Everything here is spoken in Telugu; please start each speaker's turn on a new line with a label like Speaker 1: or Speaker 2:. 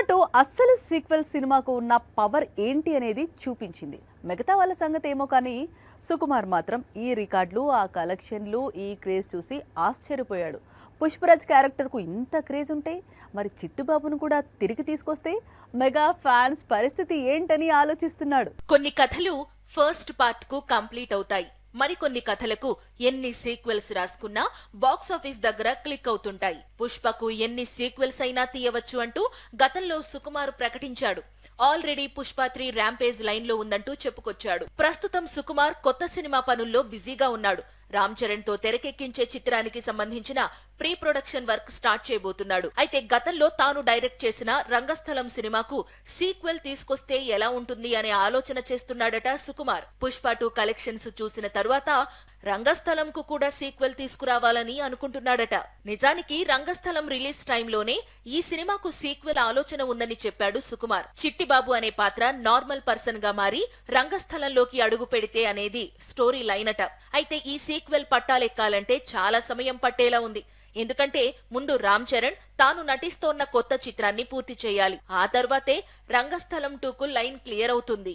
Speaker 1: పుష్ప 2 అస్సలు సీక్వెల్ సినిమాకు ఉన్న పవర్ ఏంటి అనేది చూపించింది. మిగతా వాళ్ళ సంగతి ఏమో కానీ సుకుమార్ మాత్రం ఈ రికార్డులు, ఆ కలెక్షన్లు, ఈ క్రేజ్ చూసి ఆశ్చర్యపోయాడు. పుష్పరాజ్ క్యారెక్టర్కు ఇంత క్రేజ్ ఉంటే మరి చిట్టుబాబును కూడా తిరిగి తీసుకొస్తే మెగా ఫ్యాన్స్ పరిస్థితి ఏంటని ఆలోచిస్తున్నాడు.
Speaker 2: కొన్ని కథలు ఫస్ట్ పార్ట్ కు కంప్లీట్ అవుతాయి. మరికొన్ని కథలకు ఎన్ని సీక్వెల్స్ రాసుకున్నా బాక్సాఫీస్ దగ్గర క్లిక్ అవుతుంటాయి. పుష్పకు ఎన్ని సీక్వెల్స్ అయినా తీయవచ్చు అంటూ గతంలో సుకుమార్ ప్రకటించాడు. ఆల్రెడీ పుష్ప 3 ర్యాంపేజ్ లైన్ లో ఉందంటూ చెప్పుకొచ్చాడు. ప్రస్తుతం సుకుమార్ కొత్త సినిమా పనుల్లో బిజీగా ఉన్నాడు. రామ్ చరణ్ తో తెరకెక్కించే చిత్రానికి సంబంధించిన ప్రీ ప్రొడక్షన్ వర్క్ స్టార్ట్ చేయబోతున్నాడు. అయితే గతంలో తాను డైరెక్ట్ చేసిన రంగస్థలం సినిమాకు సీక్వెల్ తీసుకొస్తే ఎలా ఉంటుంది అనే ఆలోచన చేస్తున్నాడట సుకుమార్. పుష్ప 2 కలెక్షన్స్ చూసిన తరువాత రంగస్థలంకు కూడా సీక్వెల్ తీసుకురావాలని అనుకుంటున్నాడట. నిజానికి రంగస్థలం రిలీజ్ టైంలోనే ఈ సినిమాకు సీక్వెల్ ఆలోచన ఉందని చెప్పాడు సుకుమార్. చిట్టిబాబు అనే పాత్ర నార్మల్ పర్సన్ గా మారి రంగస్థలంలోకి అడుగు పెడితే అనేది స్టోరీ లైన్ అట. అయితే ఈ సీక్వెల్ పట్టాలెక్కాలంటే చాలా సమయం పట్టేలా ఉంది. ఎందుకంటే ముందు రామ్ చరణ్ తాను నటిస్తోన్న కొత్త చిత్రాన్ని పూర్తి చేయాలి. ఆ తర్వాతే రంగస్థలం 2 కు లైన్ క్లియర్ అవుతుంది.